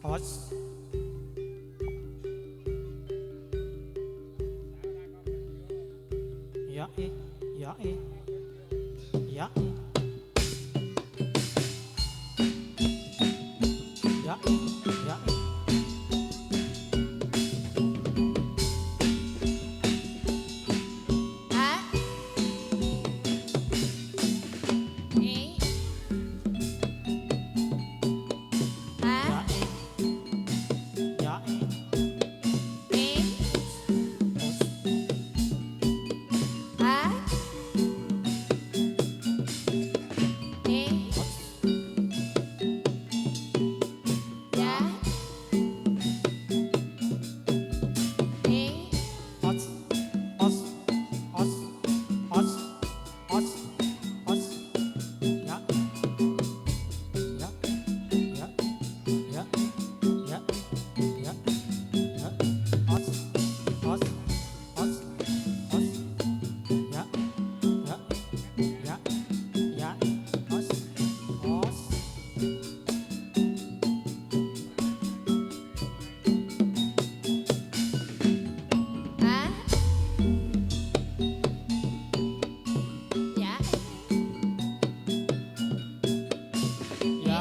Os. Ya ya ya ya ya ya os os os os os os ya ya ya ya ya ya ya os os os os ya ya ya ya os os ya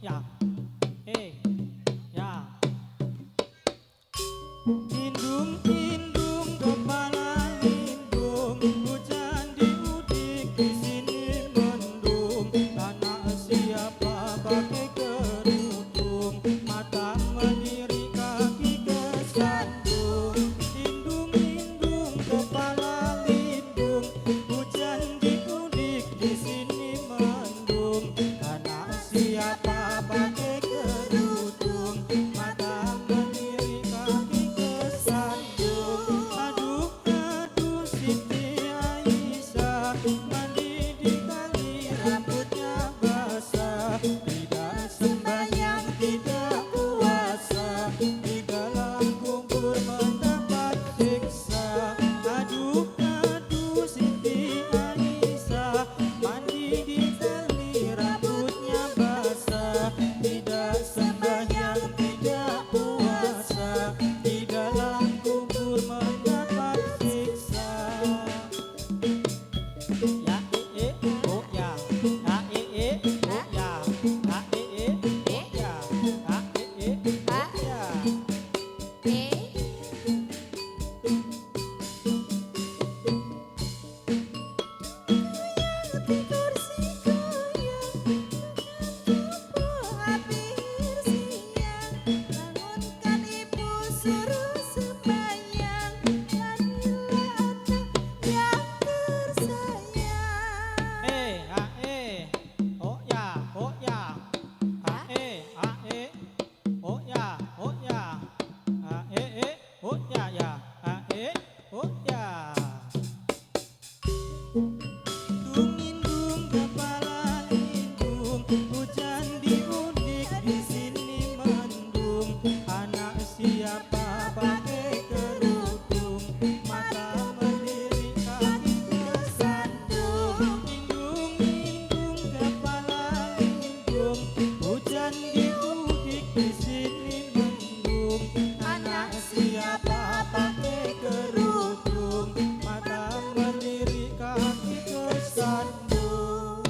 ya ya ya lindung lindung kepala lindung hujan diudik di sini mendung tanah siapa pakai kerudung mata mendiri kaki kesandung lindung lindung kepala lindung hujan diudik di sini mendung tanah siapa pakai kerudung mata mendiri kaki kesandung aduh aduh Siti Aisyah mandi di kali rambutnya basah tidak sembahyang tidak puasa di dalam kubur mendapat siksa aduh aduh Siti Aisyah mandi di kali rambutnya basah tidak sembahyang tidak puasa di dalam kubur mendapat siksa ya oh ya oh ya oh ya oh ya oh ya oh ya oh ya oh ya oh ya ya oh ya lindung kepala lindung hujan diudik di sini mendung anak siapa pakai kerudung mata mendiri kaki kesandung lindung lindung kepala lindung hujan diudik di sini mendung anak siapa pakai kerudung mata mendiri kaki kesandung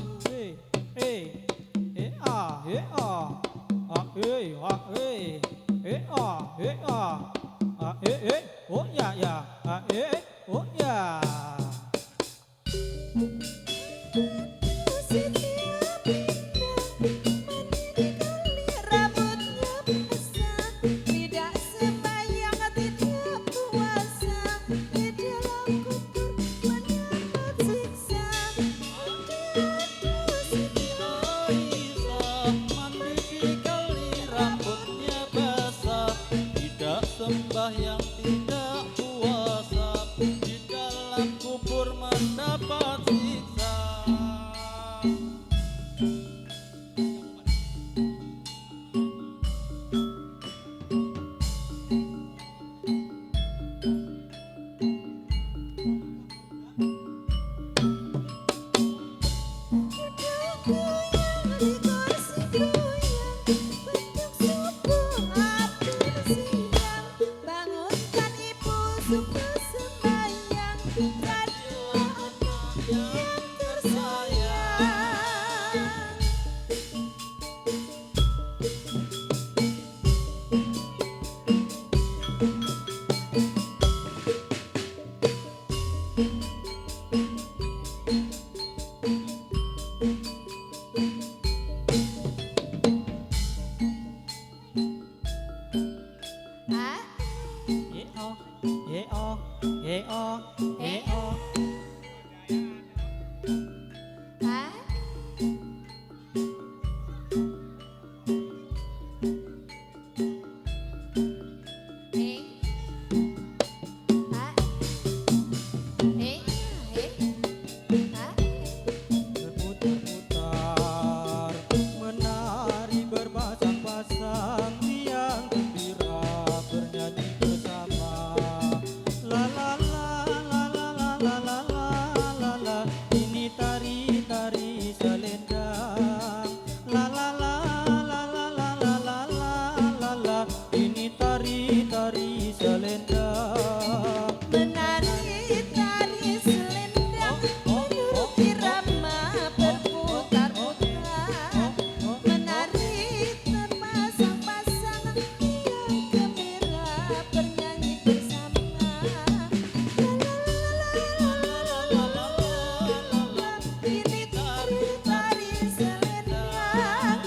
oh ya ya oh ya Rambutnya basah, tidak sembahyang, tidak sembah yang tidak puasa, di dalam kubur mendapat siksa. Bangunkan ibu subuh sembahyang, radio anak yang tersayang. Ah, Ye oh, ye oh, ye oh, ye oh. ah, eh, ah, eh, ah. Berputar-putar menari berpasang-pasang, tiang gembira bernyanyi bersama. La la la la la la la la la la la, ini tari-tari selendang. La la la la la la la la la la la, ini tari-tari selendang. Menari tari selendang menurut irama berputar-putar. Menari terpasang-pasang, tiang gembira bernyanyi bersama. Ini tari selendang.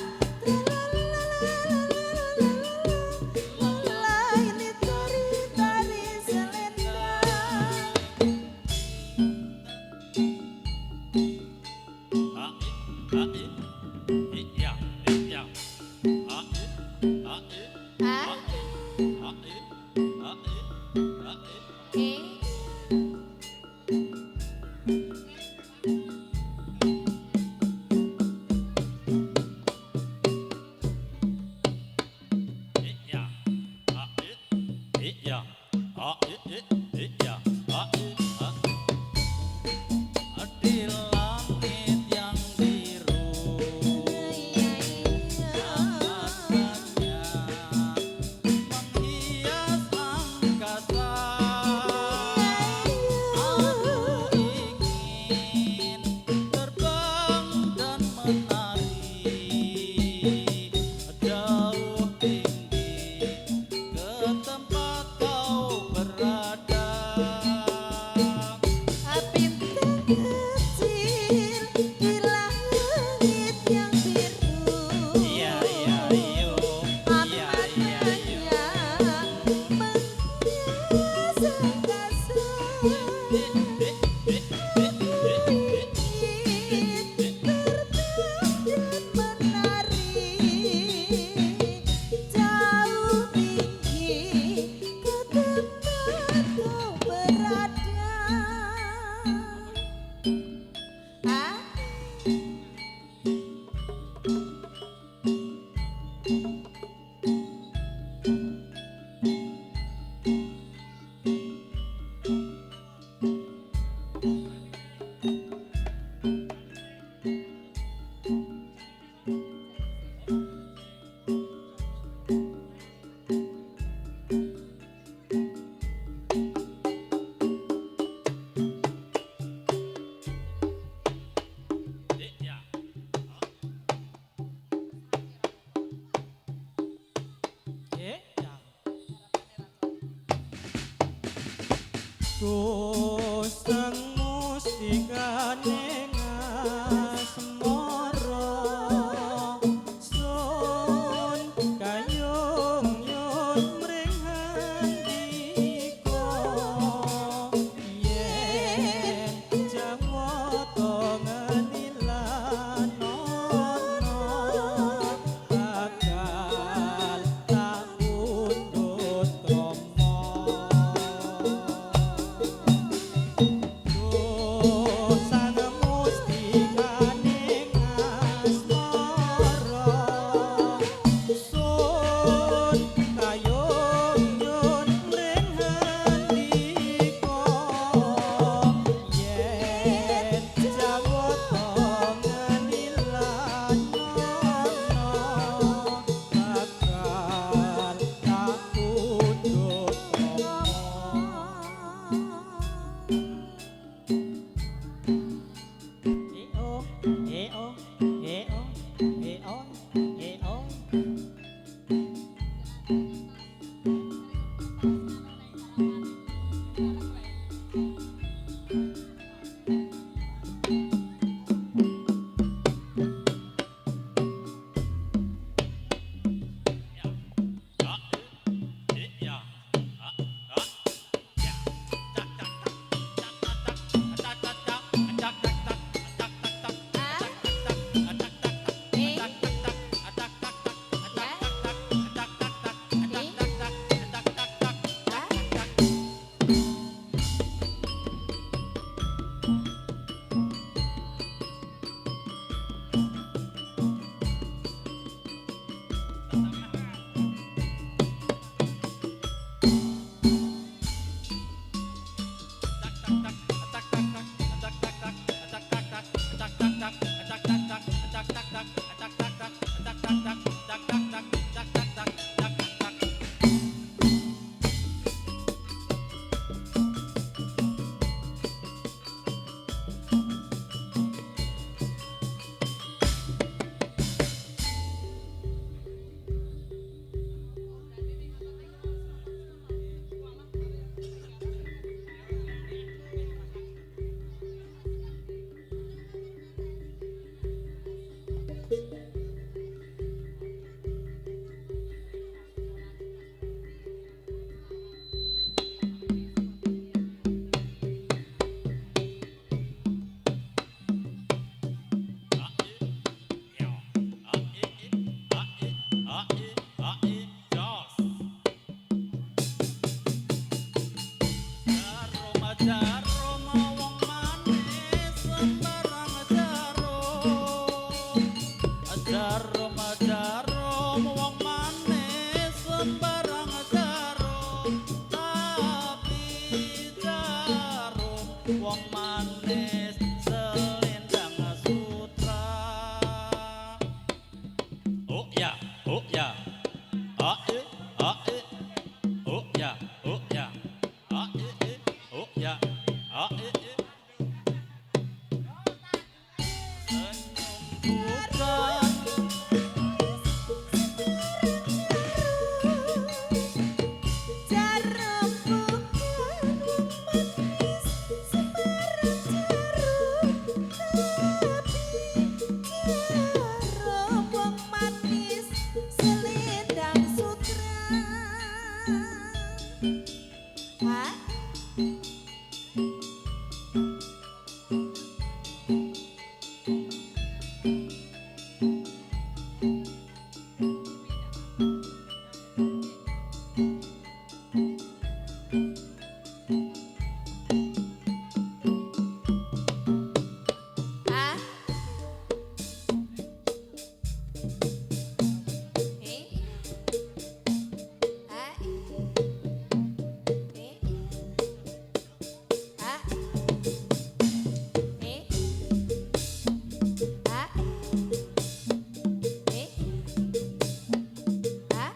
Ini tari selendang. Ah, eh, Di langit yang biru menghias angkasa, aku ingin terbang dan menari jauh tinggi ke tempat kau berada. bintang kecil di langit yang biru. Iya iya iyo, iya iya iyo. Menghias angkasa. Ingin terbang dan menari jauh tinggi ke tempat kau berada. Ah, Ye ya. Kusang mustikane ngasmara, sun kayung yun mring handika. Yen jawata ngenilan ana, bakal tak pundhut krama. Hah? Hah? Eh? Hah? Eh? Hah? Eh? Hah? Eh? Hah?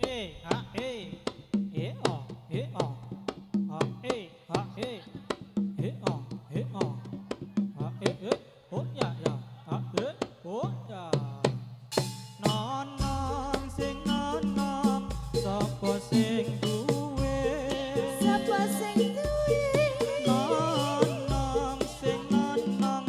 eh eh eh eh eh eh Hah? Eh? Hah? Eh? Eh? Eh? Eh? Hah? Sing duwe Sapa sing duwe? non sing non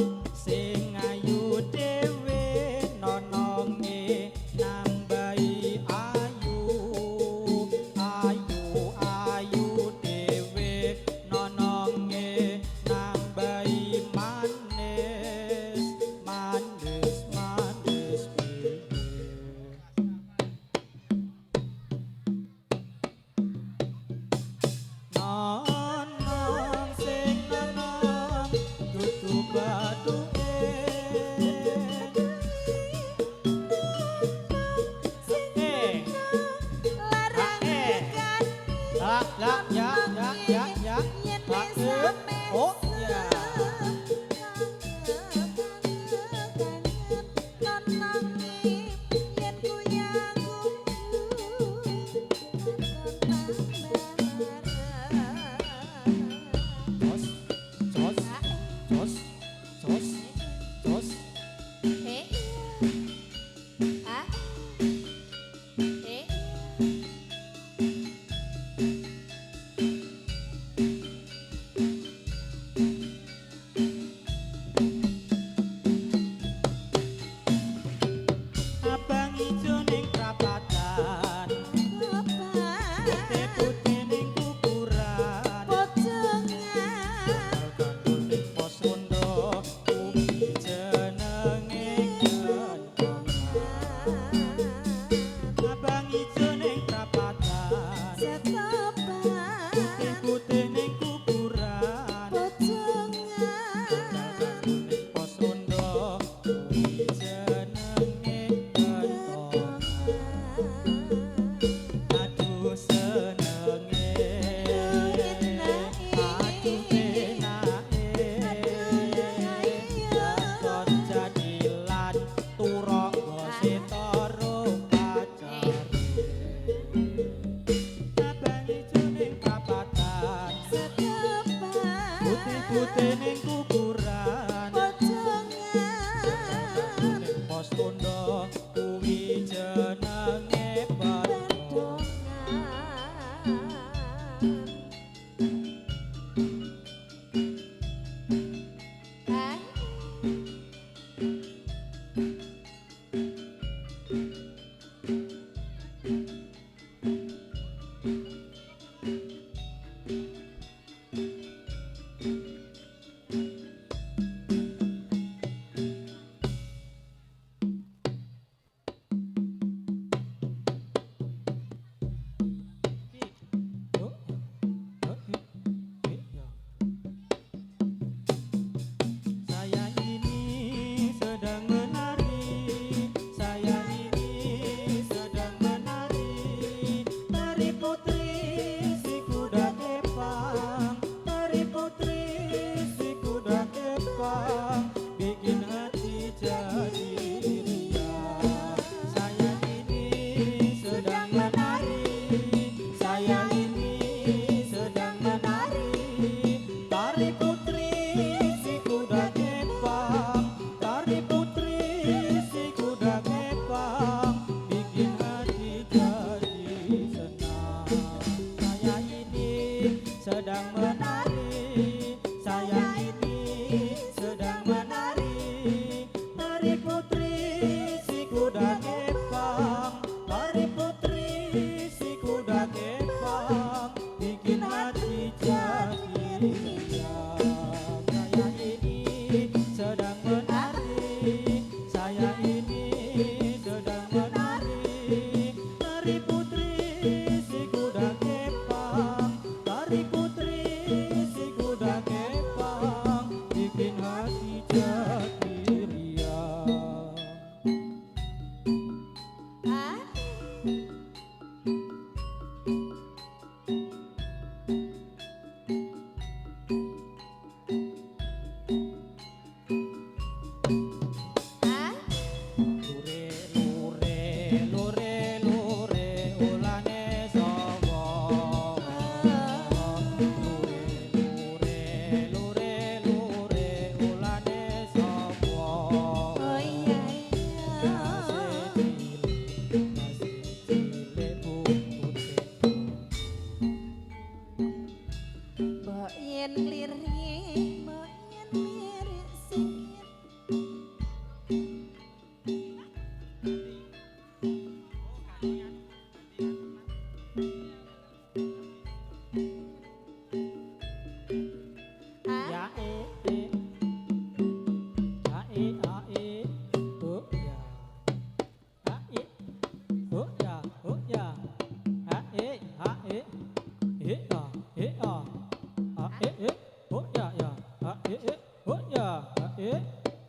oh ya,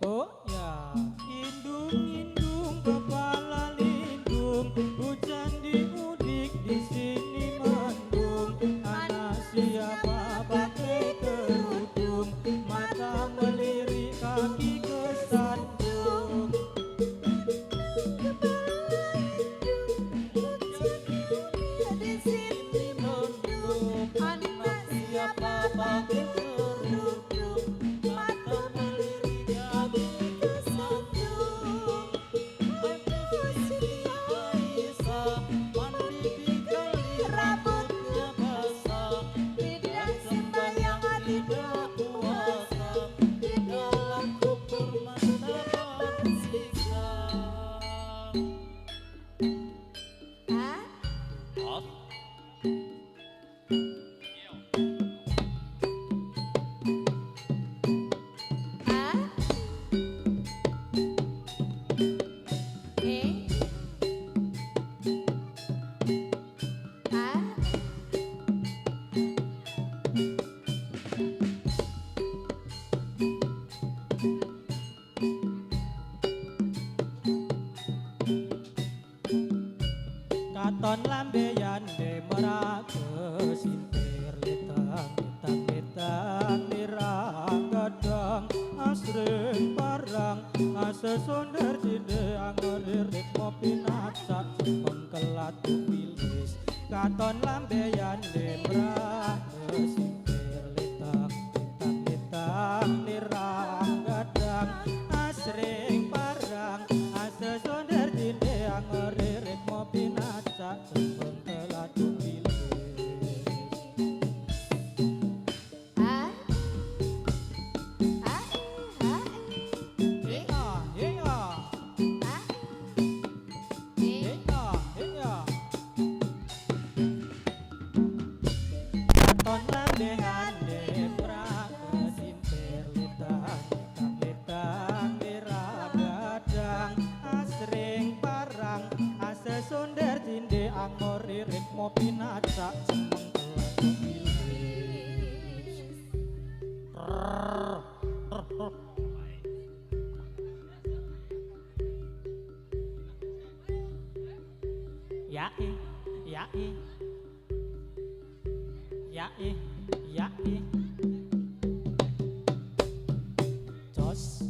oh ya. Indung kepala lindung, hujan diudik di sini mendung. Anak siapa pakai kerudung, mata melirik kaki kesandung. Di sini mendung, anak siapa pakai kerudung, mata melirik kaki kesandung. Aku Siti Aisyah, mandi di kali rambutnya basah, tidak sembahyang tidak puasa, di dalam kubur mata tersiksa. Hah? Off. Hah? Hah? Katon lambeyan de merak kesintir litang nirang gadang asring parang asesonder cinde angeririk mopi natsak mengkelatu bilis. Katon lambeyan de merak kesintir litang nirang gadang asring parang asesonder cinde angeririk mopi natsak mengkelatu bilis. Hah? Hah? Hah? Heya, heya, Hah? heya, heya. Katon lambehan deprak kesintir litang diragadang asring parang asesonder cinde angoririk mopi natsak cemeng kelatu bilis. Ya ya ya Jos.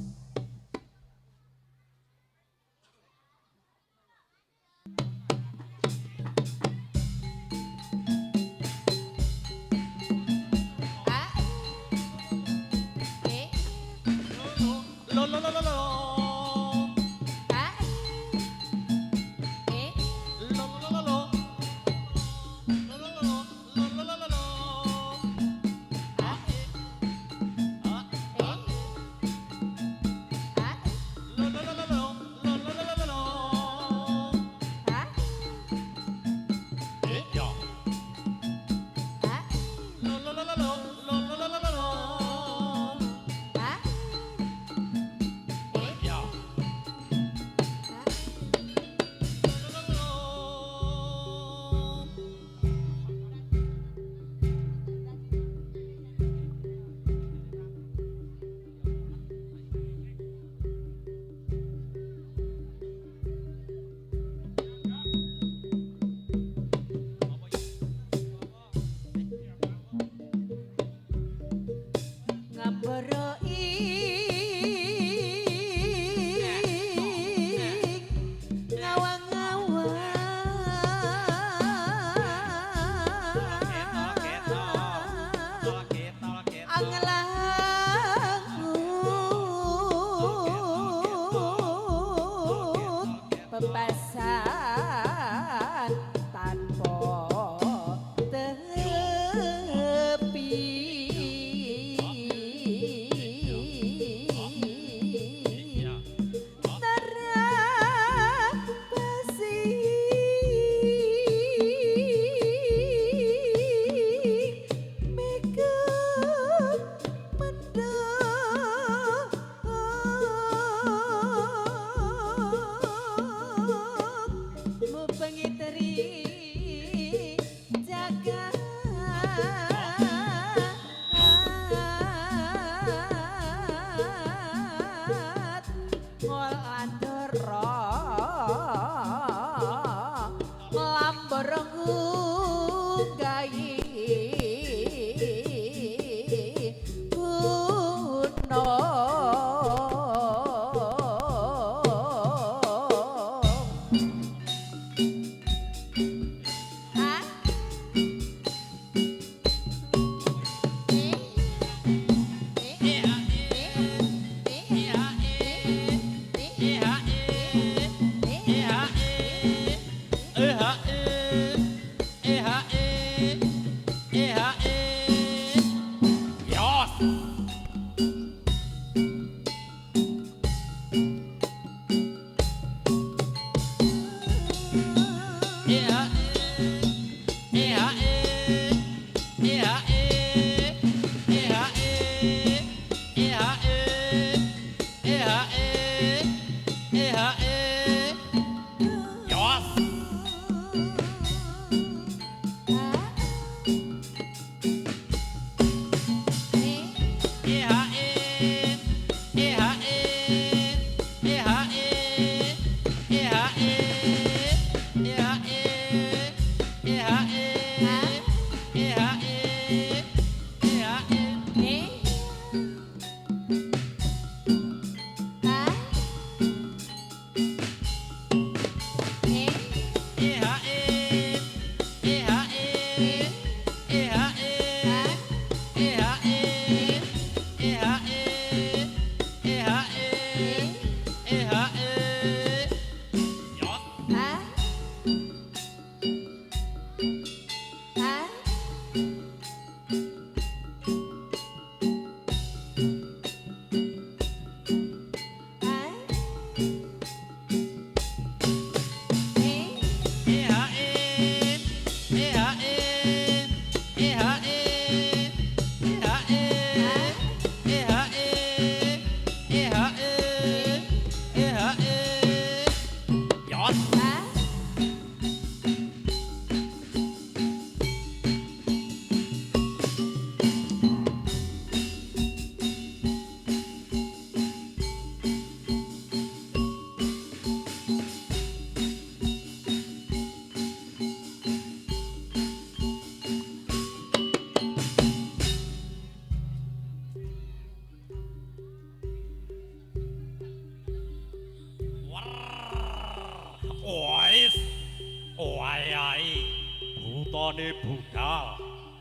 ai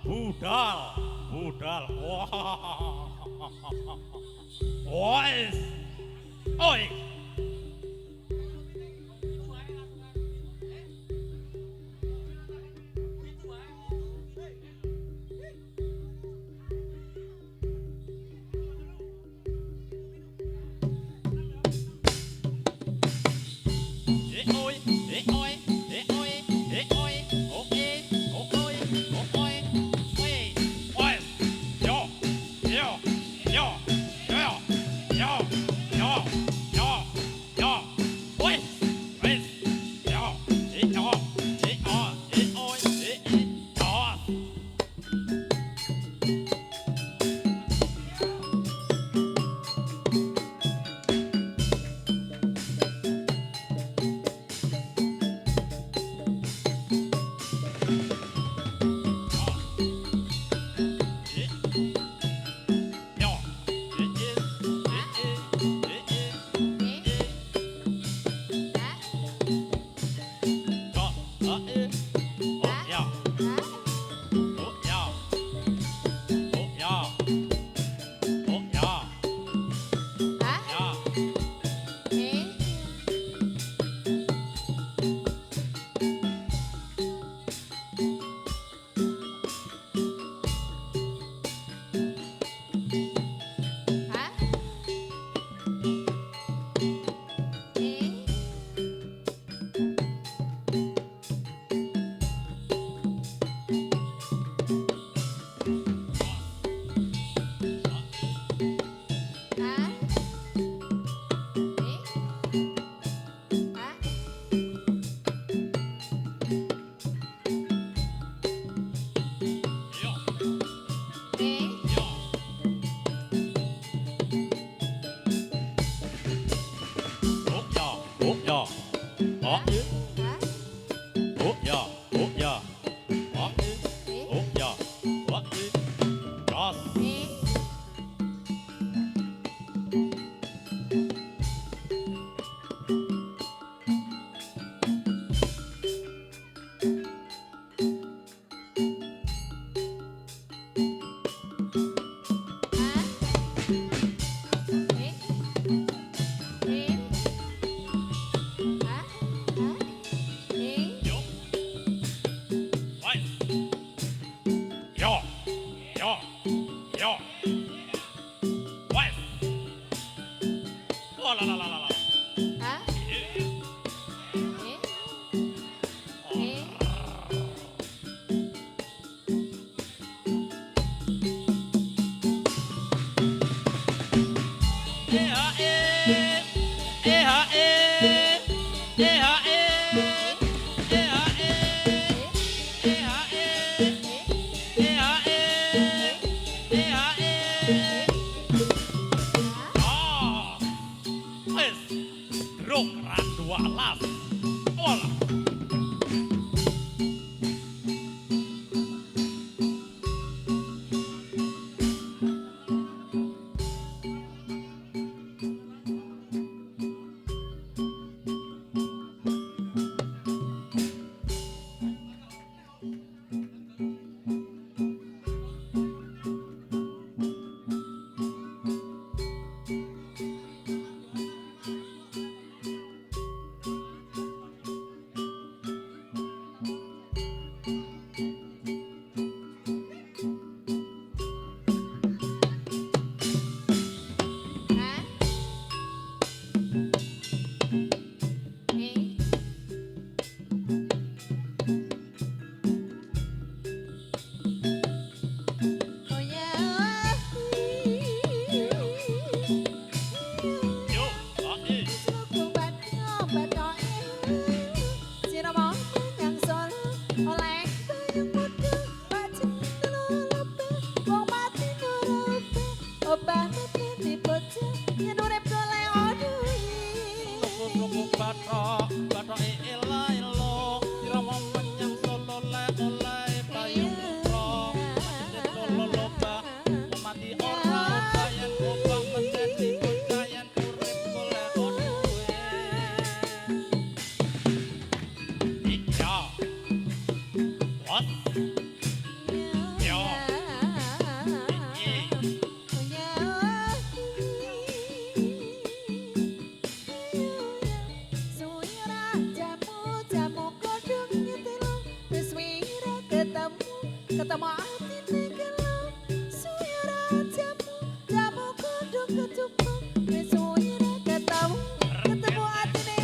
putane budal oi oi wis suwi ra ketemu atine.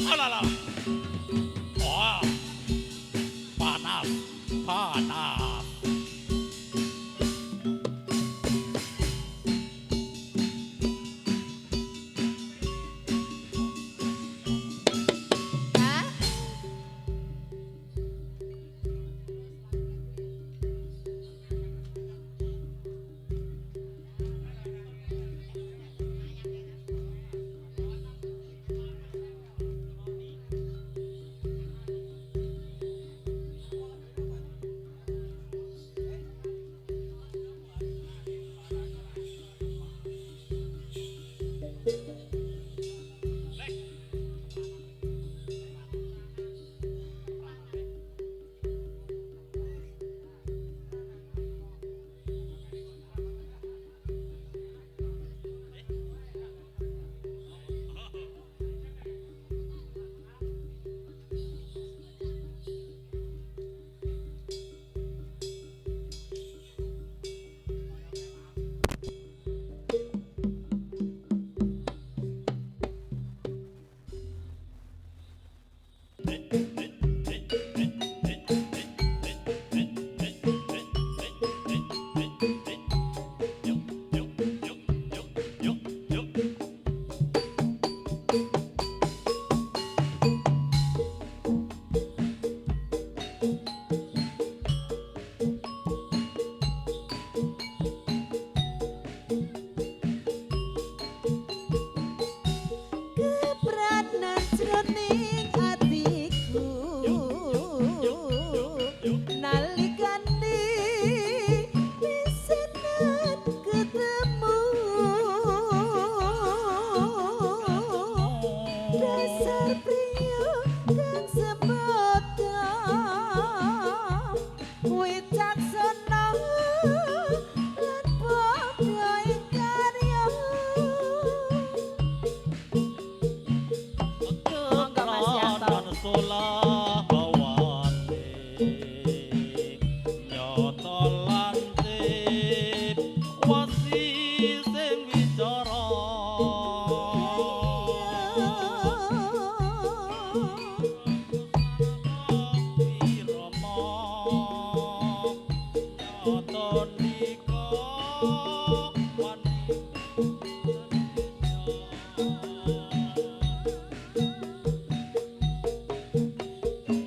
Alah, wah, panas, panas.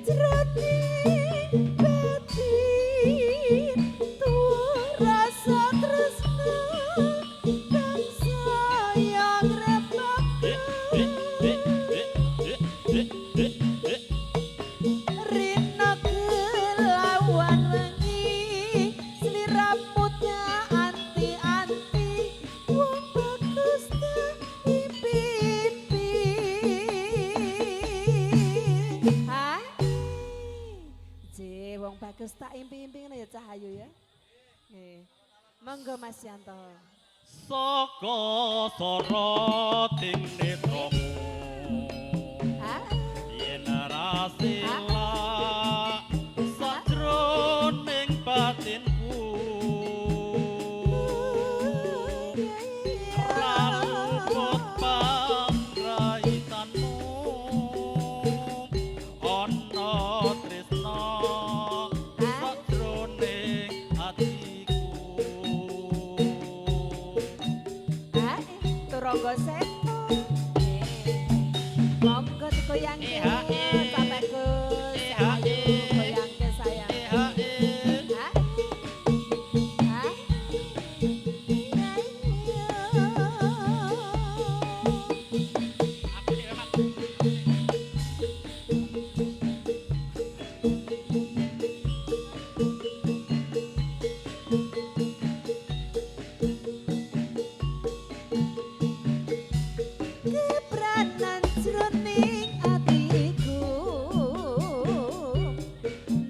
Jroning batin tuwa rasa tresna kang sayang repake Rina kelawan wengi sliramputnya anti-anti wong bagus ta impi-impi Hai Je wong bagus tak impi-impi ngono ya Cahayu ya Nggih monggo Mas Yanto Saka soroting netramu Ah yen rasila sajroning batinku raluput pangraitanmu ana tresna sajroning atiku Turangga seto monggo digoyangke Pak Bagus ayo goyangke sayang kebranan jroning atiku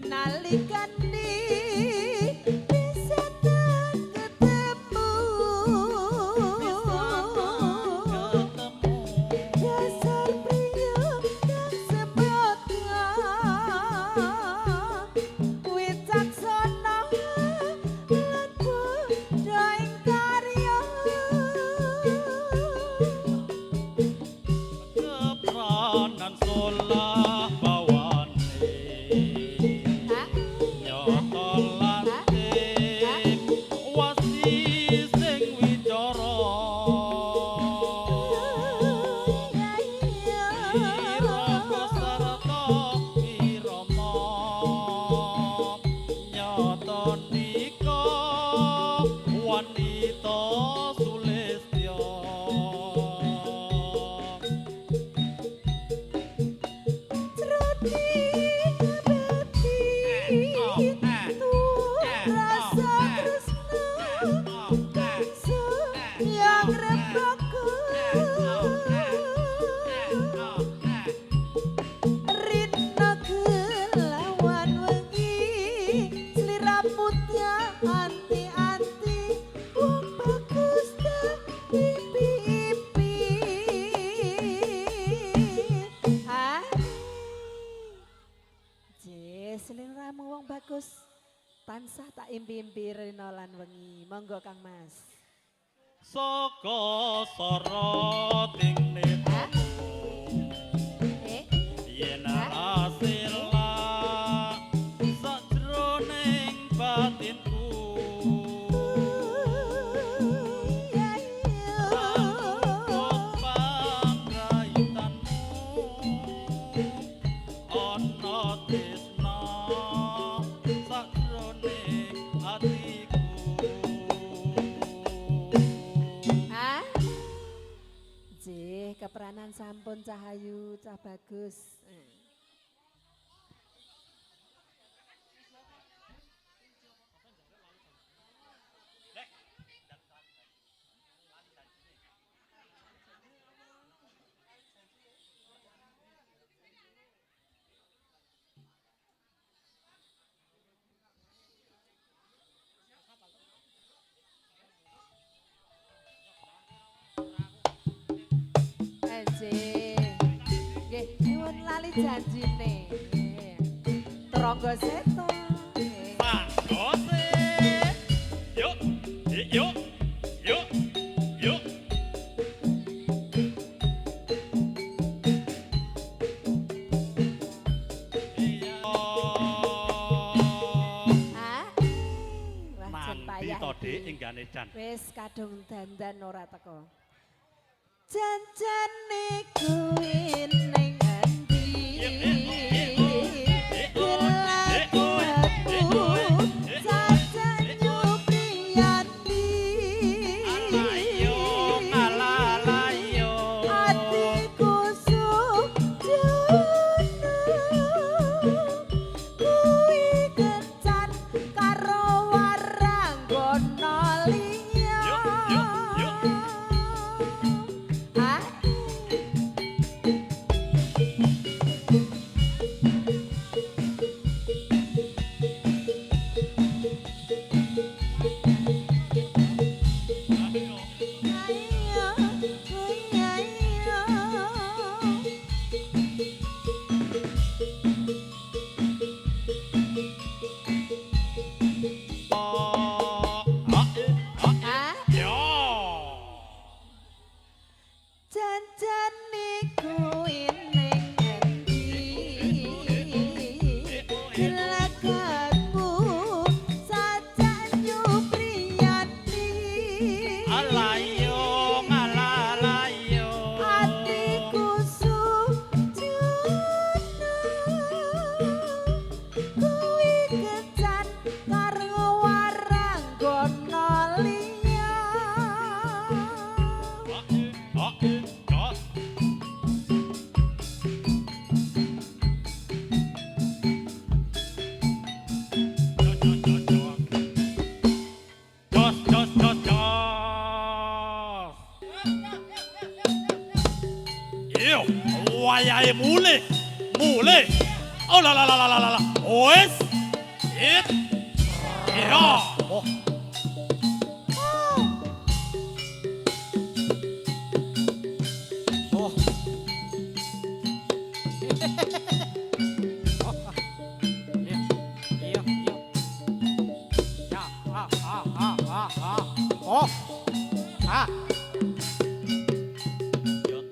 nalikane pisanan ketemu dasar priya kang sembodra wicaksana lan bodho ing karya kepranan solah bawane nyata lantik wasi sing wicara iraga sarta wirama nyata nika wanita sulistya Jroning batin tuwa rasa tresna kang sayang repake Rina kelawan wengi sliramputnya anti-anti wong bagus ta impi-impi Hai Je sliramu wong bagus tansah tak impi-impi rina lan wengi monggo Kang Mas saka soroting netramu yen asila sajroning batinku raluput pangraitanmu ana tresna sajroning atiku Je keperanan sampun Cahayu Cah Bagus Nggih, nyuwun lali janjine. Trangga Seta. Pak Gose. Yuk, yuk, yuk, yuk. Iya. Ah. Wah, jen Mandi payah to, iki. Dik, enggane Jan. Wis kadung dandan ora teko. Janjane kuwi ning endi Laku sajan nyupriyati Alalayo Atiku sujana Kuwi kencan karo waranggana liya Ah ayo ayo Ah janjane kuwi ning endi Dilakatmu sajan nyupriyati Alalayo Atiku sujana Kuwi kencan karo waranggana liya Wayahe mulih, oh la, wes, it, iya, oh, Oh. Iya, iya, iya. Ya, oh, ah, ah, ah, ah, hey, ah, ya.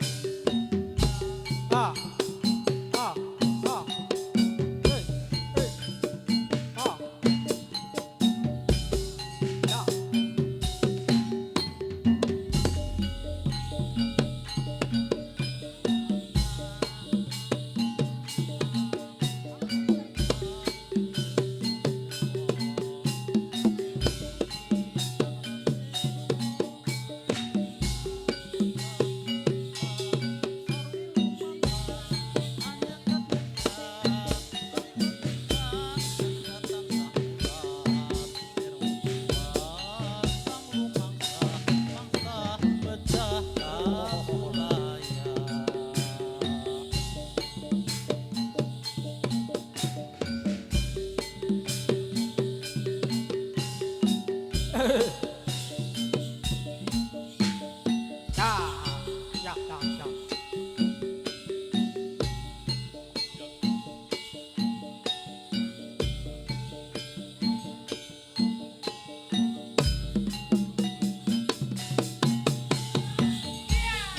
Ya, ya, ya.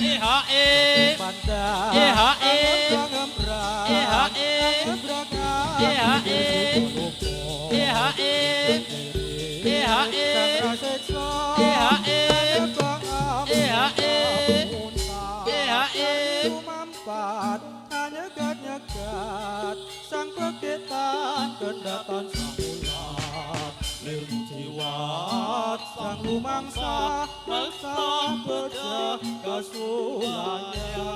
EHE, Pandang EHE, ngembrang, EHE, ngembrang, EHE, EHE, EHE, Raseksa, EHE, nembang, EHE, muntah, EHE, Mampat nyegat-nyegat sang pekitan kendatan samulat lir jiwat sang lumangsa mangsa pecah kasulanya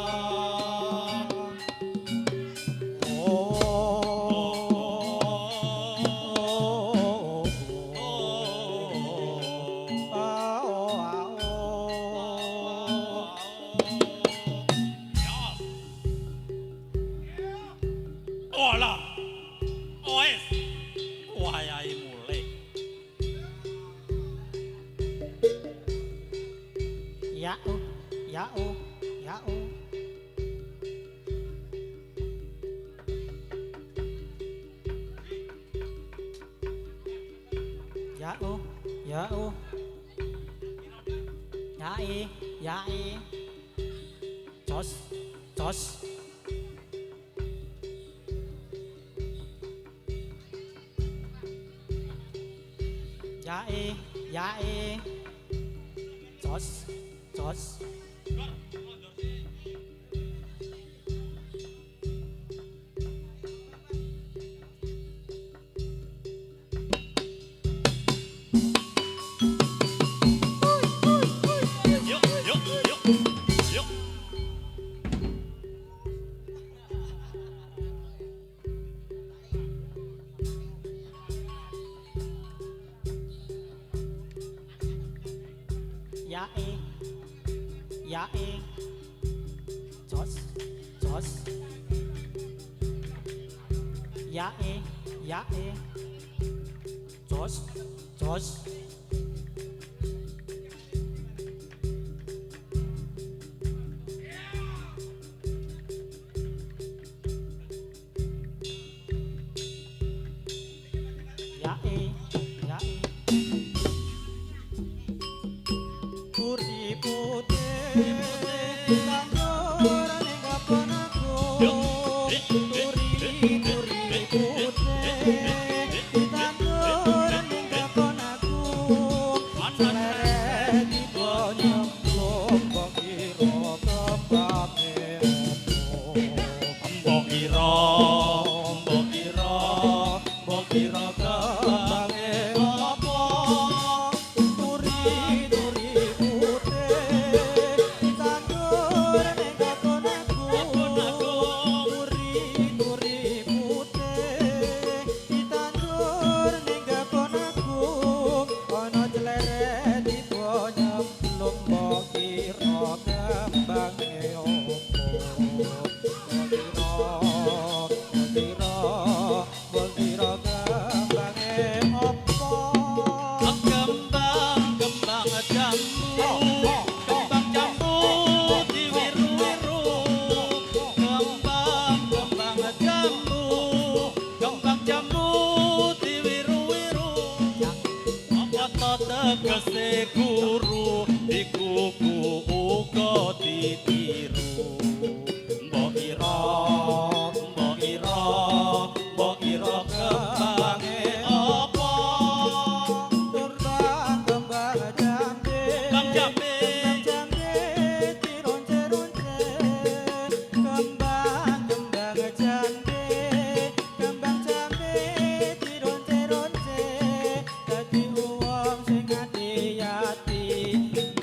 Olah, oes, wayahe mulih. ya ya ya ya ya jos Jae, jos. yae jos jos yae yae jos jos yae yae Uriputé tandur ning kaponku Uriputé tandur ning kaponku Seleret dibonyong lombok ira kembake Mbok ira kembake apa Duri putih tandur ning kaponku Duri putih ditandur ning kaponku ana celeret dibonyong lombok ira kembange opo Bokira kembange opo kembang jambu kembang jambu diwiru-wiru kembang jambu diwiru-wiru apa to tegese guru di kuku uga ditiru mbok ira kembange apa Turbang kembang jambe kembang jambe jambe dironce-ronce kembang jambe dironce-ronce dadi wong sing ati-ati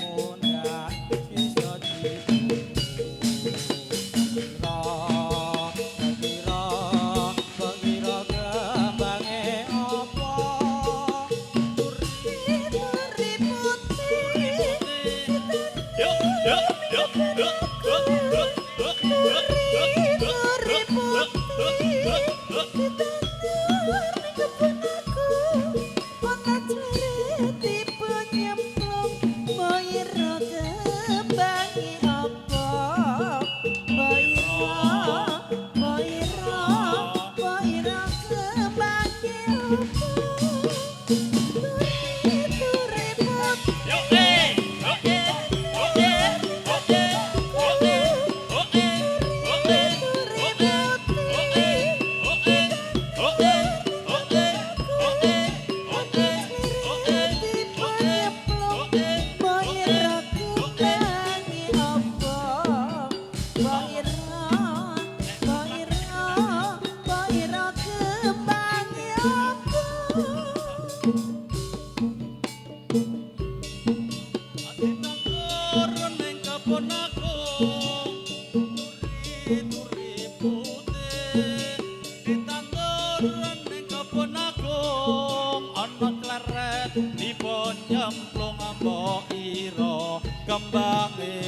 mundhak iso Bokira kembange apa Dipon nyemplung mbok ira kembange